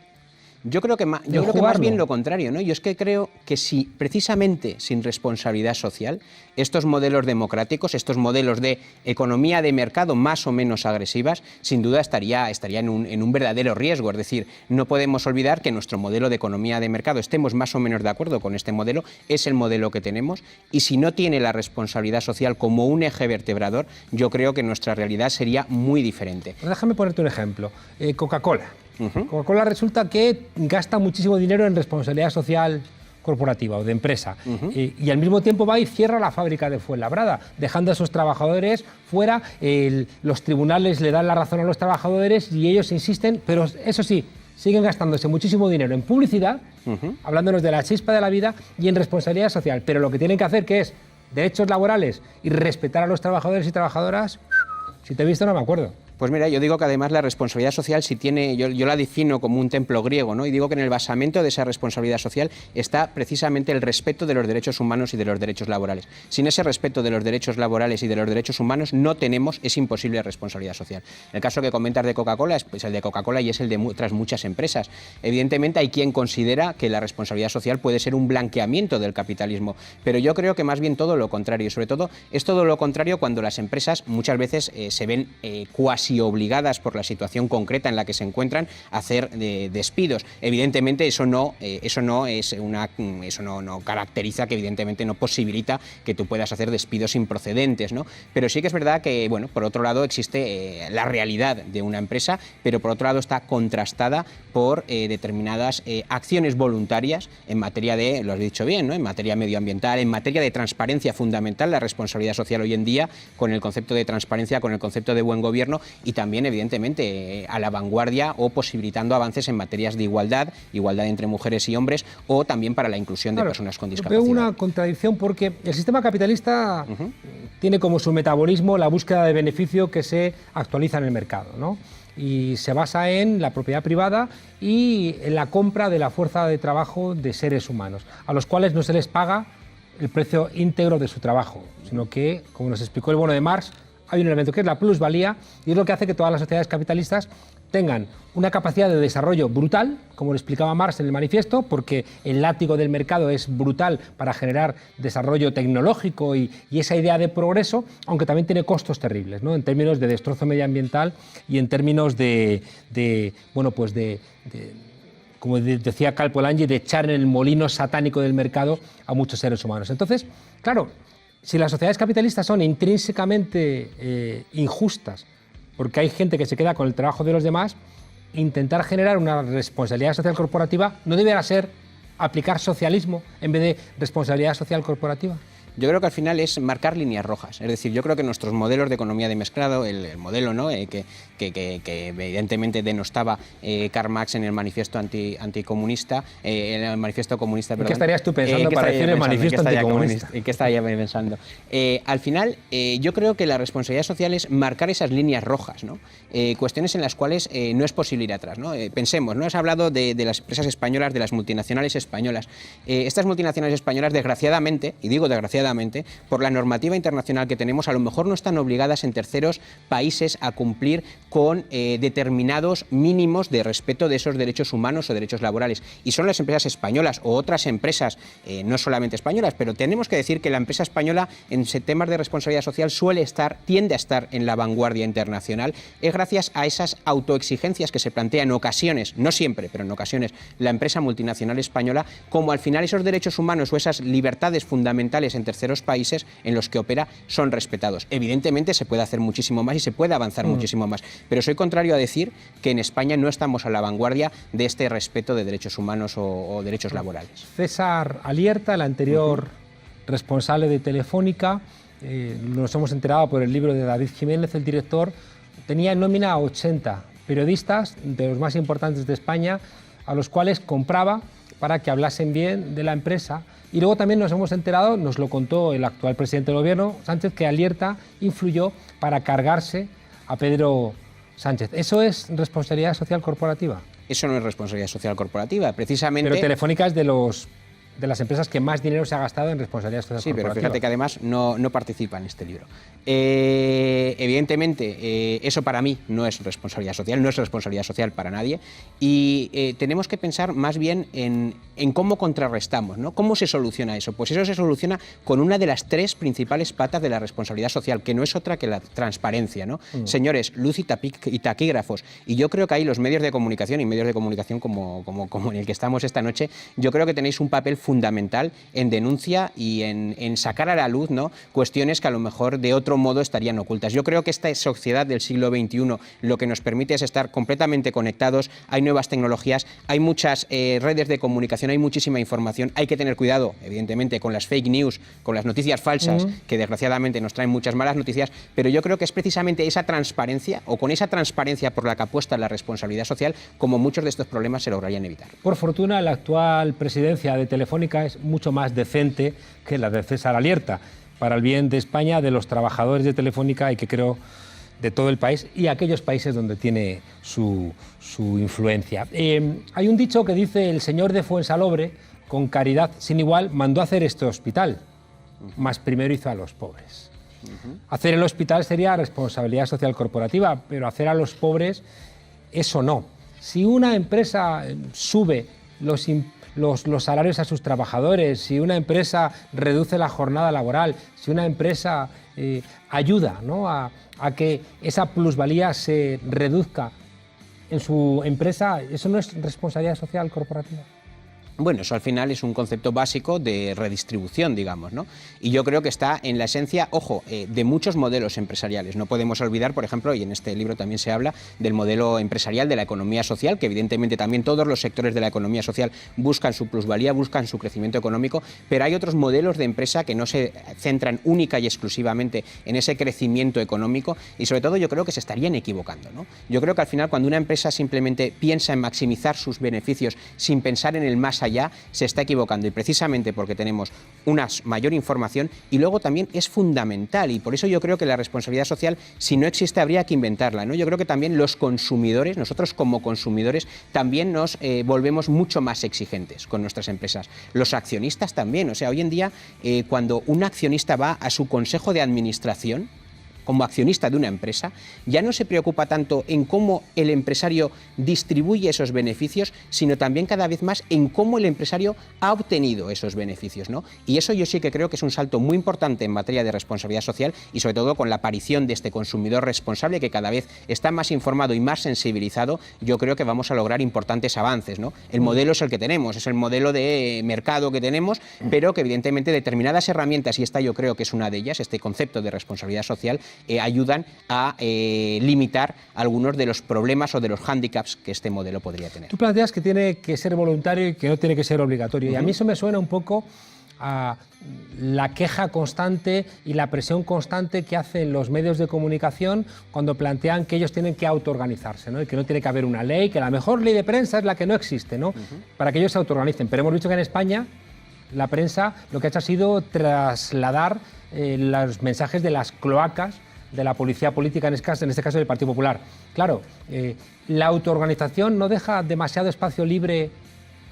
Yo creo que más bien lo contrario, ¿no? Yo es que creo que si precisamente sin responsabilidad social, estos modelos democráticos, estos modelos de economía de mercado más o menos agresivas, sin duda estaría en un verdadero riesgo. Es decir, no podemos olvidar que nuestro modelo de economía de mercado, estemos más o menos de acuerdo con este modelo, es el modelo que tenemos, y si no tiene la responsabilidad social como un eje vertebrador, yo creo que nuestra realidad sería muy diferente. Pues déjame ponerte un ejemplo. Coca-Cola. Coca-Cola resulta que gasta muchísimo dinero en responsabilidad social corporativa o de empresa, y al mismo tiempo va y cierra la fábrica de Fuenlabrada, dejando a esos trabajadores fuera. Los tribunales le dan la razón a los trabajadores y ellos insisten, pero eso sí, siguen gastándose muchísimo dinero en publicidad, hablándonos de la chispa de la vida, y en responsabilidad social. Pero lo que tienen que hacer, que es derechos laborales y respetar a los trabajadores y trabajadoras, si te he visto no me acuerdo. Pues mira, yo digo que además la responsabilidad social, si tiene, yo la defino como un templo griego, ¿no? Y digo que en el basamento de esa responsabilidad social está precisamente el respeto de los derechos humanos y de los derechos laborales. Sin ese respeto de los derechos laborales y de los derechos humanos es imposible responsabilidad social. El caso que comentas de Coca-Cola es el de Coca-Cola y es el de otras muchas empresas. Evidentemente hay quien considera que la responsabilidad social puede ser un blanqueamiento del capitalismo, pero yo creo que más bien todo lo contrario. Sobre todo es todo lo contrario cuando las empresas muchas veces se ven cuasi obligadas por la situación concreta en la que se encuentran a hacer despidos. Evidentemente eso no caracteriza, que evidentemente no posibilita que tú puedas hacer despidos improcedentes, ¿no? Pero sí que es verdad que, bueno, por otro lado existe la realidad de una empresa, pero por otro lado está contrastada por determinadas acciones voluntarias en materia de, lo has dicho bien, ¿no?, en materia medioambiental, en materia de transparencia fundamental, la responsabilidad social hoy en día, con el concepto de transparencia, con el concepto de buen gobierno, y también, evidentemente, a la vanguardia o posibilitando avances en materias de igualdad entre mujeres y hombres, o también para la inclusión de personas con discapacidad. Veo una contradicción porque el sistema capitalista tiene como su metabolismo la búsqueda de beneficio que se actualiza en el mercado, ¿no? Y se basa en la propiedad privada y en la compra de la fuerza de trabajo de seres humanos, a los cuales no se les paga el precio íntegro de su trabajo, sino que, como nos explicó el bono de Marx, hay un elemento que es la plusvalía y es lo que hace que todas las sociedades capitalistas tengan una capacidad de desarrollo brutal, como lo explicaba Marx en el manifiesto, porque el látigo del mercado es brutal para generar desarrollo tecnológico y esa idea de progreso, aunque también tiene costos terribles, ¿no? En términos de destrozo medioambiental y en términos como decía Cal Polanyi, de echar en el molino satánico del mercado a muchos seres humanos. Entonces, claro, si las sociedades capitalistas son intrínsecamente injustas, porque hay gente que se queda con el trabajo de los demás, intentar generar una responsabilidad social corporativa no deberá ser aplicar socialismo en vez de responsabilidad social corporativa. Yo creo que al final es marcar líneas rojas. Es decir, yo creo que nuestros modelos de economía de mezclado, el modelo, ¿no? que evidentemente denostaba Karl Marx en el manifiesto anticomunista, en el manifiesto comunista. ¿Qué estarías tú pensando para decir el manifiesto anticomunista? ¿En qué estaría pensando? Al final, yo creo que la responsabilidad social es marcar esas líneas rojas, ¿no? Cuestiones en las cuales no es posible ir atrás, ¿no? Pensemos, ¿no? Has hablado de las empresas españolas, de las multinacionales españolas. Estas multinacionales españolas, desgraciadamente, y digo desgraciadamente, por la normativa internacional que tenemos, a lo mejor no están obligadas en terceros países a cumplir con determinados mínimos de respeto de esos derechos humanos o derechos laborales. Y son las empresas españolas o otras empresas, no solamente españolas, pero tenemos que decir que la empresa española en temas de responsabilidad social tiende a estar en la vanguardia internacional. Es gracias a esas autoexigencias que se plantea en ocasiones, no siempre, pero en ocasiones, la empresa multinacional española, como al final esos derechos humanos o esas libertades fundamentales en terceros países en los que opera son respetados. Evidentemente se puede hacer muchísimo más y se puede avanzar muchísimo más, pero soy contrario a decir que en España no estamos a la vanguardia de este respeto de derechos humanos o derechos laborales. César Alierta, el anterior responsable de Telefónica, nos hemos enterado por el libro de David Jiménez, el director, tenía en nómina a 80 periodistas de los más importantes de España, a los cuales compraba para que hablasen bien de la empresa. Y luego también nos hemos enterado, nos lo contó el actual presidente del gobierno, Sánchez, que Alierta influyó para cargarse a Pedro Sánchez. ¿Eso es responsabilidad social corporativa? Eso no es responsabilidad social corporativa, precisamente... Pero Telefónica es de las empresas que más dinero se ha gastado en responsabilidad social corporativa. Sí, pero fíjate que además no participa en este libro. Evidentemente, eso para mí no es responsabilidad social, no es responsabilidad social para nadie, y tenemos que pensar más bien en cómo contrarrestamos, ¿no? ¿Cómo se soluciona eso? Pues eso se soluciona con una de las tres principales patas de la responsabilidad social, que no es otra que la transparencia, ¿no? Señores, luz y taquígrafos, y yo creo que ahí los medios de comunicación, y medios de comunicación como en el que estamos esta noche, yo creo que tenéis un papel fundamental en denuncia y en sacar a la luz, ¿no?, cuestiones que a lo mejor de otro modo estarían ocultas. Yo creo que esta sociedad del siglo XXI lo que nos permite es estar completamente conectados, hay nuevas tecnologías, hay muchas redes de comunicación, hay muchísima información, hay que tener cuidado, evidentemente, con las fake news, con las noticias falsas, que desgraciadamente nos traen muchas malas noticias, pero yo creo que es precisamente esa transparencia, o con esa transparencia por la que apuesta la responsabilidad social, como muchos de estos problemas se lograrían evitar. Por fortuna, la actual presidencia de Telefónica es mucho más decente que la de César Alierta, para el bien de España, de los trabajadores de Telefónica y que creo de todo el país y aquellos países donde tiene su influencia. Hay un dicho que dice: el señor de Fuensalobre, con caridad sin igual, mandó hacer este hospital, mas primero hizo a los pobres. Hacer el hospital sería responsabilidad social corporativa, pero hacer a los pobres, eso no. Si una empresa sube los salarios a sus trabajadores, si una empresa reduce la jornada laboral, si una empresa ayuda, ¿no?, a que esa plusvalía se reduzca en su empresa, ¿eso no es responsabilidad social corporativa? Bueno, eso al final es un concepto básico de redistribución, digamos, ¿no? Y yo creo que está en la esencia, ojo, de muchos modelos empresariales. No podemos olvidar, por ejemplo, y en este libro también se habla del modelo empresarial de la economía social, que evidentemente también todos los sectores de la economía social buscan su plusvalía, buscan su crecimiento económico, pero hay otros modelos de empresa que no se centran única y exclusivamente en ese crecimiento económico, y sobre todo yo creo que se estarían equivocando, ¿no? Yo creo que al final, cuando una empresa simplemente piensa en maximizar sus beneficios sin pensar en el más allá, se está equivocando, y precisamente porque tenemos una mayor información, y luego también es fundamental, y por eso yo creo que la responsabilidad social, si no existe, habría que inventarla, ¿no? Yo creo que también los consumidores, nosotros como consumidores, también nos volvemos mucho más exigentes con nuestras empresas. Los accionistas también, o sea, hoy en día cuando un accionista va a su consejo de administración, como accionista de una empresa, ya no se preocupa tanto en cómo el empresario distribuye esos beneficios, sino también cada vez más en cómo el empresario ha obtenido esos beneficios, ¿no? Y eso yo sí que creo que es un salto muy importante en materia de responsabilidad social y sobre todo con la aparición de este consumidor responsable que cada vez está más informado y más sensibilizado, yo creo que vamos a lograr importantes avances, ¿no? El modelo es el que tenemos, es el modelo de mercado que tenemos, pero que evidentemente determinadas herramientas, y esta yo creo que es una de ellas, este concepto de responsabilidad social, ayudan a limitar algunos de los problemas o de los hándicaps que este modelo podría tener. Tú planteas que tiene que ser voluntario y que no tiene que ser obligatorio, y a mí eso me suena un poco a la queja constante y la presión constante que hacen los medios de comunicación cuando plantean que ellos tienen que autoorganizarse, ¿no? Y que no tiene que haber una ley, que la mejor ley de prensa es la que no existe, ¿no? Para que ellos se autoorganicen. Pero hemos dicho que en España la prensa lo que ha hecho ha sido trasladar los mensajes de las cloacas de la policía política, en este caso del Partido Popular. Claro, la autoorganización no deja demasiado espacio libre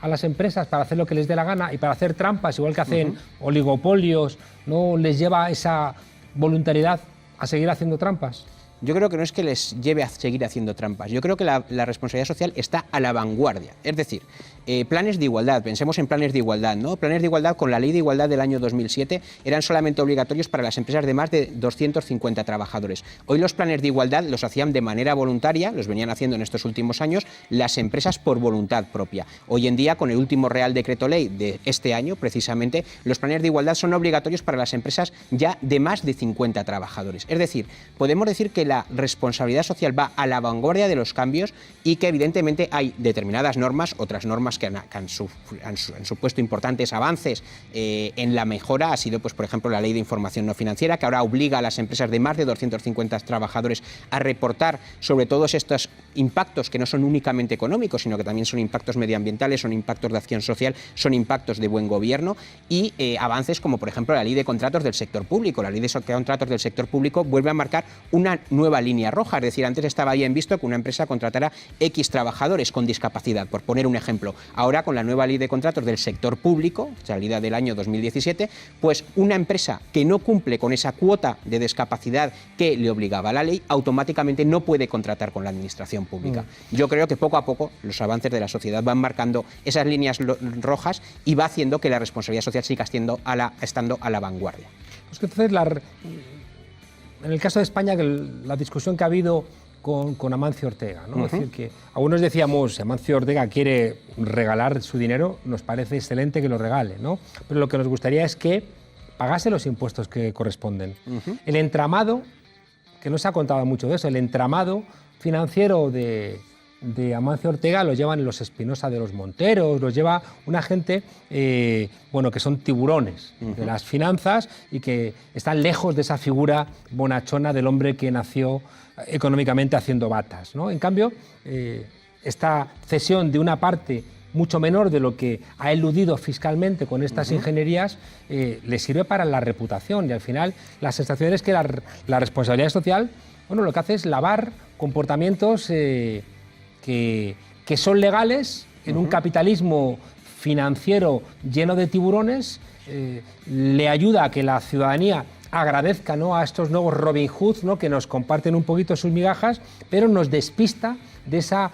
a las empresas para hacer lo que les dé la gana y para hacer trampas, igual que hacen oligopolios, no les lleva esa voluntariedad a seguir haciendo trampas. Yo creo que no es que les lleve a seguir haciendo trampas, yo creo que la responsabilidad social está a la vanguardia. Es decir, planes de igualdad, pensemos en planes de igualdad, ¿no? Planes de igualdad con la Ley de Igualdad del año 2007 eran solamente obligatorios para las empresas de más de 250 trabajadores. Hoy los planes de igualdad los hacían de manera voluntaria, los venían haciendo en estos últimos años las empresas por voluntad propia. Hoy en día, con el último Real Decreto Ley de este año, precisamente, los planes de igualdad son obligatorios para las empresas ya de más de 50 trabajadores. Es decir, podemos decir que la responsabilidad social va a la vanguardia de los cambios y que evidentemente hay determinadas normas, otras normas que han supuesto importantes avances en la mejora, ha sido, pues, por ejemplo, la Ley de Información No Financiera, que ahora obliga a las empresas de más de 250 trabajadores a reportar sobre todos estos impactos que no son únicamente económicos, sino que también son impactos medioambientales, son impactos de acción social, son impactos de buen gobierno y avances como, por ejemplo, la Ley de Contratos del Sector Público. La Ley de Contratos del Sector Público vuelve a marcar una nueva línea roja, es decir, antes estaba bien visto que una empresa contratara X trabajadores con discapacidad, por poner un ejemplo. Ahora, con la nueva Ley de Contratos del Sector Público, salida del año 2017, pues una empresa que no cumple con esa cuota de discapacidad que le obligaba la ley, automáticamente no puede contratar con la administración pública. Yo creo que poco a poco los avances de la sociedad van marcando esas líneas rojas y va haciendo que la responsabilidad social siga estando a la vanguardia. Pues que entonces, en el caso de España, la discusión que ha habido con Amancio Ortega, ¿no? Es decir, que algunos decíamos, si Amancio Ortega quiere regalar su dinero, nos parece excelente que lo regale, ¿no? Pero lo que nos gustaría es que pagase los impuestos que corresponden. El entramado, que no se ha contado mucho de eso, el entramado financiero de Amancio Ortega lo llevan los Espinosa de los Monteros, los lleva una gente, bueno, que son tiburones de las finanzas y que están lejos de esa figura bonachona del hombre que nació económicamente haciendo batas, ¿no? En cambio, esta cesión de una parte mucho menor de lo que ha eludido fiscalmente con estas ingenierías, le sirve para la reputación y al final la sensación es que la responsabilidad social, bueno, lo que hace es lavar comportamientos que son legales en un capitalismo financiero lleno de tiburones, le ayuda a que la ciudadanía agradezca, ¿no?, a estos nuevos Robin Hood, ¿no?, que nos comparten un poquito sus migajas, pero nos despista de esa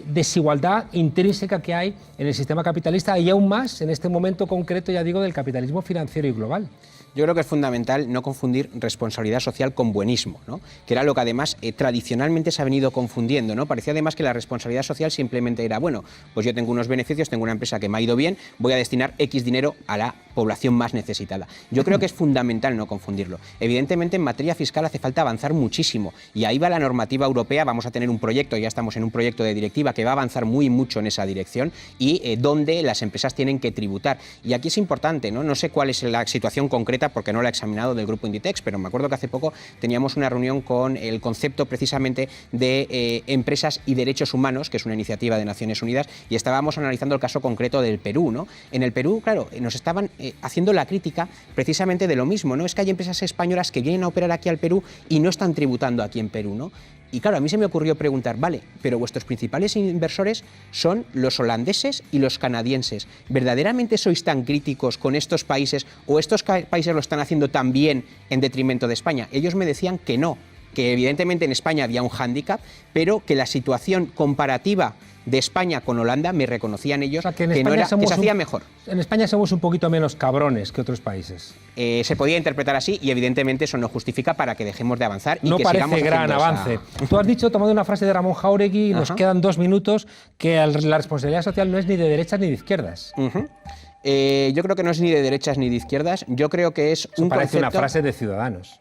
desigualdad intrínseca que hay en el sistema capitalista y aún más en este momento concreto, ya digo, del capitalismo financiero y global. Yo creo que es fundamental no confundir responsabilidad social con buenismo, ¿no? Que era lo que además tradicionalmente se ha venido confundiendo, ¿no? Parecía además que la responsabilidad social simplemente era, bueno, pues yo tengo unos beneficios, tengo una empresa que me ha ido bien, voy a destinar X dinero a la población más necesitada. Yo creo que es fundamental no confundirlo. Evidentemente, en materia fiscal hace falta avanzar muchísimo y ahí va la normativa europea. Vamos a tener un proyecto, ya estamos en un proyecto de directiva que va a avanzar mucho en esa dirección y donde las empresas tienen que tributar. Y aquí es importante, ¿no? No sé cuál es la situación concreta porque no la he examinado del grupo Inditex, pero me acuerdo que hace poco teníamos una reunión con el concepto precisamente de empresas y derechos humanos, que es una iniciativa de Naciones Unidas, y estábamos analizando el caso concreto del Perú, ¿no? En el Perú, claro, nos estaban haciendo la crítica precisamente de lo mismo, ¿no? Es que hay empresas españolas que vienen a operar aquí al Perú y no están tributando aquí en Perú, ¿no? Y claro, a mí se me ocurrió preguntar, vale, pero vuestros principales inversores son los holandeses y los canadienses. ¿Verdaderamente sois tan críticos con estos países o estos países lo están haciendo tan bien en detrimento de España? Ellos me decían que no, que evidentemente en España había un hándicap, pero que la situación comparativa de España con Holanda, me reconocían ellos, o sea, que se hacía mejor. En España somos un poquito menos cabrones que otros países. Se podía interpretar así y evidentemente eso no justifica para que dejemos de avanzar y no que parece sigamos gran avance. Tú has dicho, tomando una frase de Ramón Jáuregui, nos quedan 2 minutos, que la responsabilidad social no es ni de derechas ni de izquierdas. Yo creo que no es ni de derechas ni de izquierdas, yo creo que es Eso un parece concepto... una frase de Ciudadanos.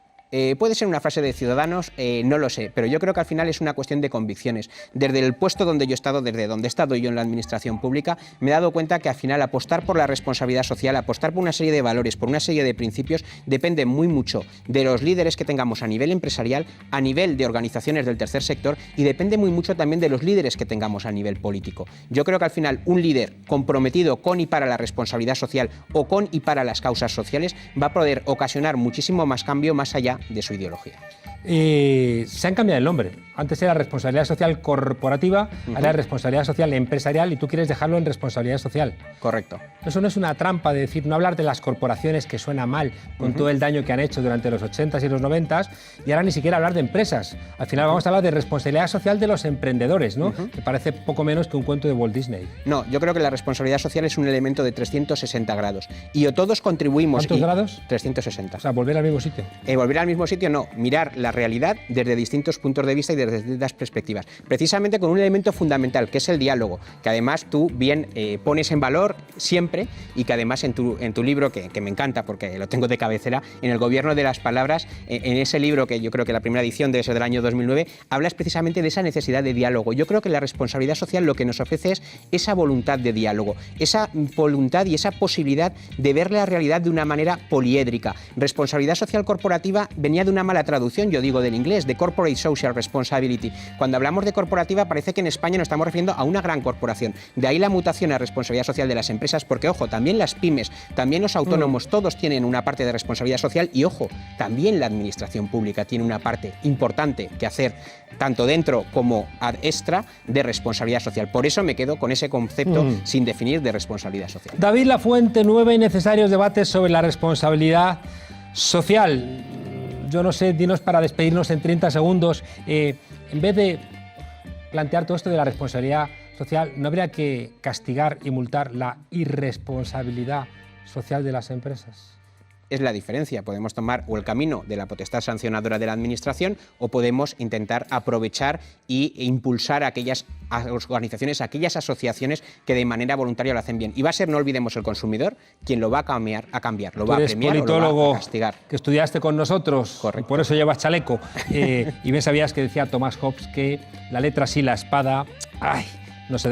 Puede ser una frase de Ciudadanos, no lo sé, pero yo creo que al final es una cuestión de convicciones. Desde el puesto donde yo he estado, desde donde he estado yo en la administración pública, me he dado cuenta que al final apostar por la responsabilidad social, apostar por una serie de valores, por una serie de principios, depende muy mucho de los líderes que tengamos a nivel empresarial, a nivel de organizaciones del tercer sector y depende muy mucho también de los líderes que tengamos a nivel político. Yo creo que al final un líder comprometido con y para la responsabilidad social o con y para las causas sociales va a poder ocasionar muchísimo más cambio más allá de su ideología. Se han cambiado el nombre. Antes era responsabilidad social corporativa, ahora es responsabilidad social empresarial y tú quieres dejarlo en responsabilidad social. Correcto. Eso no es una trampa de decir, no hablar de las corporaciones que suena mal con todo el daño que han hecho durante los 80s y los 90s y ahora ni siquiera hablar de empresas. Al final vamos a hablar de responsabilidad social de los emprendedores, ¿no? Que parece poco menos que un cuento de Walt Disney. No, yo creo que la responsabilidad social es un elemento de 360 grados y o todos contribuimos... ¿Cuántos grados? 360. O sea, volver al mismo sitio. Volver al mismo sitio no, mirar la realidad desde distintos puntos de vista y desde distintas perspectivas. Precisamente con un elemento fundamental, que es el diálogo, que además tú bien pones en valor siempre y que además en tu libro, que me encanta porque lo tengo de cabecera, en El gobierno de las palabras, en ese libro que yo creo que la primera edición debe ser del año 2009, hablas precisamente de esa necesidad de diálogo. Yo creo que la responsabilidad social lo que nos ofrece es esa voluntad de diálogo, esa voluntad y esa posibilidad de ver la realidad de una manera poliédrica. Responsabilidad social corporativa venía de una mala traducción, yo digo del inglés, de Corporate Social Responsibility. Cuando hablamos de corporativa parece que en España nos estamos refiriendo a una gran corporación. De ahí la mutación a responsabilidad social de las empresas, porque ojo, también las pymes, también los autónomos, todos tienen una parte de responsabilidad social y ojo, también la administración pública tiene una parte importante que hacer, tanto dentro como ad extra, de responsabilidad social. Por eso me quedo con ese concepto sin definir de responsabilidad social. David Lafuente, 9 innecesarios debates sobre la responsabilidad social. Yo no sé, dinos para despedirnos en 30 segundos, en vez de plantear todo esto de la responsabilidad social, ¿no habría que castigar y multar la irresponsabilidad social de las empresas? Es la diferencia, podemos tomar o el camino de la potestad sancionadora de la administración o podemos intentar aprovechar e impulsar a aquellas organizaciones, a aquellas asociaciones que de manera voluntaria lo hacen bien. Y va a ser, no olvidemos, el consumidor quien lo va a cambiar, lo va a premiar o lo va a castigar. Que estudiaste con nosotros, correcto, por eso llevas chaleco. Y bien sabías que decía Thomas Hobbes que la letra sí, la espada, no se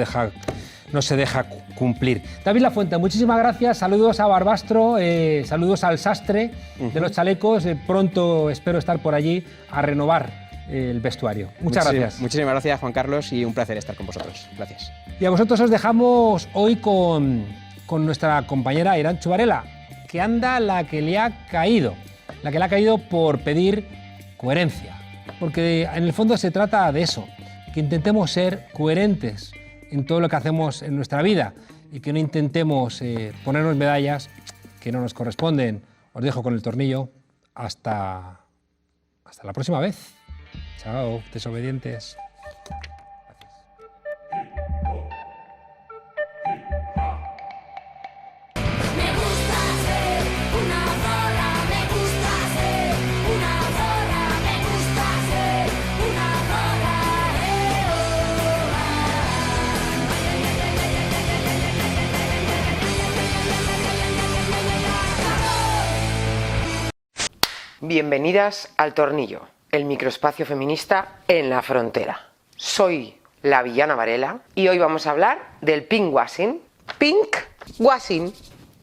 deja cumplir. David Lafuente, muchísimas gracias, saludos a Barbastro, saludos al sastre de los chalecos, pronto espero estar por allí a renovar el vestuario. Muchas gracias. Muchísimas gracias, Juan Carlos, y un placer estar con vosotros. Gracias. Y a vosotros os dejamos hoy con nuestra compañera Iranchu Varela, que anda la que le ha caído por pedir coherencia, porque en el fondo se trata de eso, que intentemos ser coherentes en todo lo que hacemos en nuestra vida y que no intentemos ponernos medallas que no nos corresponden. Os dejo con el tornillo. Hasta la próxima vez. Chao, desobedientes. Bienvenidas al Tornillo, el microespacio feminista en la frontera. Soy la villana Varela y hoy vamos a hablar del pinkwashing. Pinkwashing.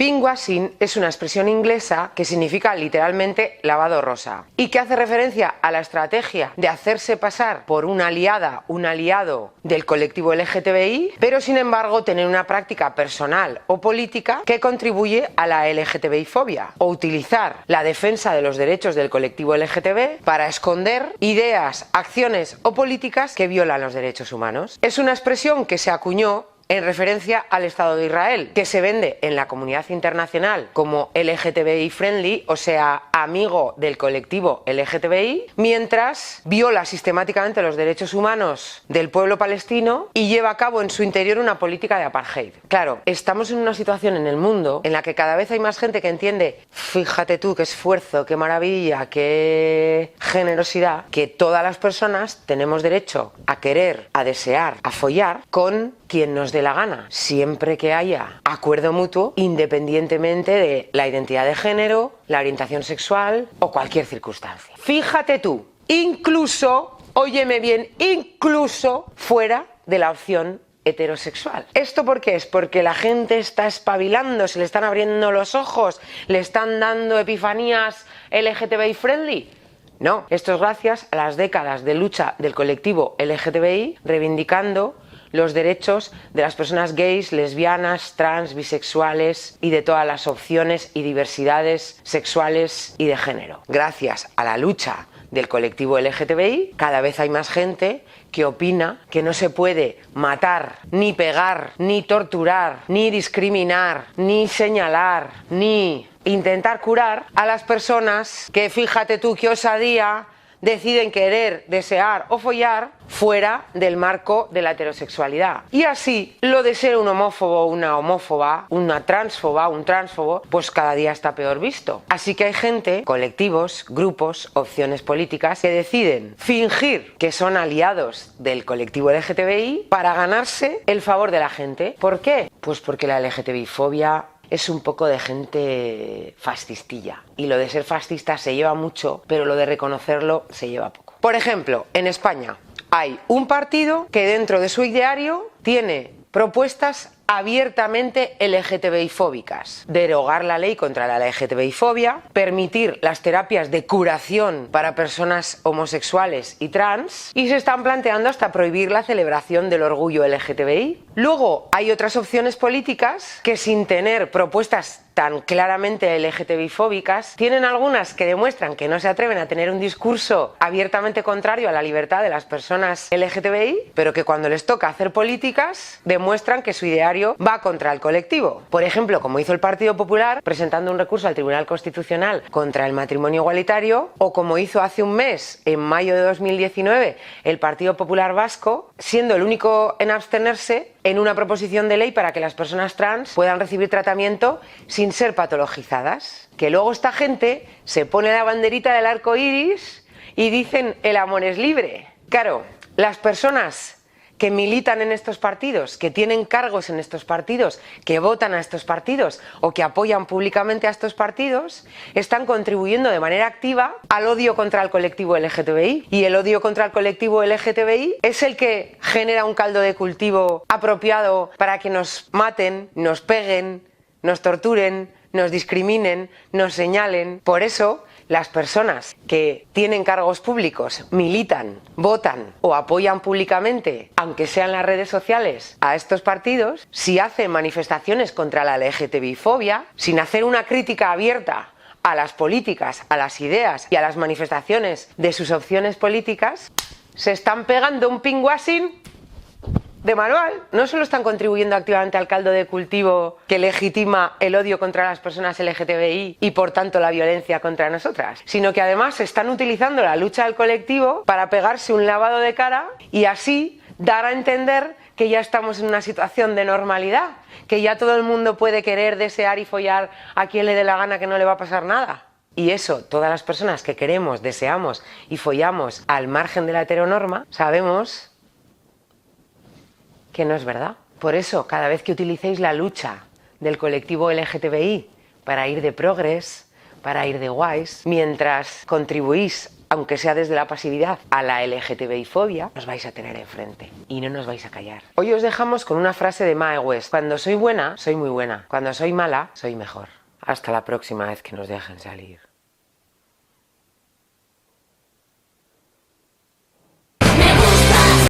Pinkwashing es una expresión inglesa que significa literalmente lavado rosa y que hace referencia a la estrategia de hacerse pasar por una aliada, un aliado del colectivo LGTBI, pero sin embargo tener una práctica personal o política que contribuye a la LGTBI-fobia, o utilizar la defensa de los derechos del colectivo LGTB para esconder ideas, acciones o políticas que violan los derechos humanos. Es una expresión que se acuñó en referencia al Estado de Israel, que se vende en la comunidad internacional como LGTBI friendly, o sea, amigo del colectivo LGTBI, mientras viola sistemáticamente los derechos humanos del pueblo palestino y lleva a cabo en su interior una política de apartheid. Claro, estamos en una situación en el mundo en la que cada vez hay más gente que entiende, fíjate tú qué esfuerzo, qué maravilla, qué generosidad, que todas las personas tenemos derecho a querer, a desear, a follar con quien nos dé la gana, siempre que haya acuerdo mutuo, independientemente de la identidad de género, la orientación sexual o cualquier circunstancia. Fíjate tú, incluso, óyeme bien, incluso fuera de la opción heterosexual. ¿Esto por qué es? Porque la gente está espabilando, se le están abriendo los ojos, le están dando epifanías LGTBI friendly. No, esto es gracias a las décadas de lucha del colectivo LGTBI reivindicando los derechos de las personas gays, lesbianas, trans, bisexuales y de todas las opciones y diversidades sexuales y de género. Gracias a la lucha del colectivo LGTBI, cada vez hay más gente que opina que no se puede matar, ni pegar, ni torturar, ni discriminar, ni señalar, ni intentar curar a las personas que, fíjate tú qué osadía, deciden querer, desear o follar fuera del marco de la heterosexualidad. Y así, lo de ser un homófobo, una homófoba, una transfoba, un transfobo, pues cada día está peor visto. Así que hay gente, colectivos, grupos, opciones políticas que deciden fingir que son aliados del colectivo LGTBI para ganarse el favor de la gente. ¿Por qué? Pues porque la LGTBI-fobia es un poco de gente fascistilla. Y lo de ser fascista se lleva mucho, pero lo de reconocerlo se lleva poco. Por ejemplo, en España hay un partido que dentro de su ideario tiene propuestas abiertamente LGTBI-fóbicas. Derogar la ley contra la LGTBI-fobia, permitir las terapias de curación para personas homosexuales y trans, y se están planteando hasta prohibir la celebración del orgullo LGTBI. Luego hay otras opciones políticas que, sin tener propuestas tan claramente LGTBI-fóbicas, tienen algunas que demuestran que no se atreven a tener un discurso abiertamente contrario a la libertad de las personas LGTBI, pero que cuando les toca hacer políticas demuestran que su ideario va contra el colectivo. Por ejemplo, como hizo el Partido Popular presentando un recurso al Tribunal Constitucional contra el matrimonio igualitario, o como hizo hace un mes, en mayo de 2019, el Partido Popular Vasco, siendo el único en abstenerse en una proposición de ley para que las personas trans puedan recibir tratamiento sin ser patologizadas. Que luego esta gente se pone la banderita del arco iris y dicen el amor es libre. Claro, las personas que militan en estos partidos, que tienen cargos en estos partidos, que votan a estos partidos o que apoyan públicamente a estos partidos, están contribuyendo de manera activa al odio contra el colectivo LGTBI. Y el odio contra el colectivo LGTBI es el que genera un caldo de cultivo apropiado para que nos maten, nos peguen, nos torturen, nos discriminen, nos señalen. Por eso, las personas que tienen cargos públicos, militan, votan o apoyan públicamente, aunque sean en las redes sociales, a estos partidos, si hacen manifestaciones contra la LGTBI-fobia, sin hacer una crítica abierta a las políticas, a las ideas y a las manifestaciones de sus opciones políticas, se están pegando un pinkwashing de manual. No solo están contribuyendo activamente al caldo de cultivo que legitima el odio contra las personas LGTBI y por tanto la violencia contra nosotras, sino que además están utilizando la lucha del colectivo para pegarse un lavado de cara y así dar a entender que ya estamos en una situación de normalidad, que ya todo el mundo puede querer, desear y follar a quien le dé la gana, que no le va a pasar nada. Y eso, todas las personas que queremos, deseamos y follamos al margen de la heteronorma, sabemos que no es verdad. Por eso, cada vez que utilicéis la lucha del colectivo LGTBI para ir de progres, para ir de guays, mientras contribuís aunque sea desde la pasividad, a la LGTBI-fobia, nos vais a tener enfrente y no nos vais a callar. Hoy os dejamos con una frase de Mae West: cuando soy buena, soy muy buena. Cuando soy mala, soy mejor. Hasta la próxima vez que nos dejen salir.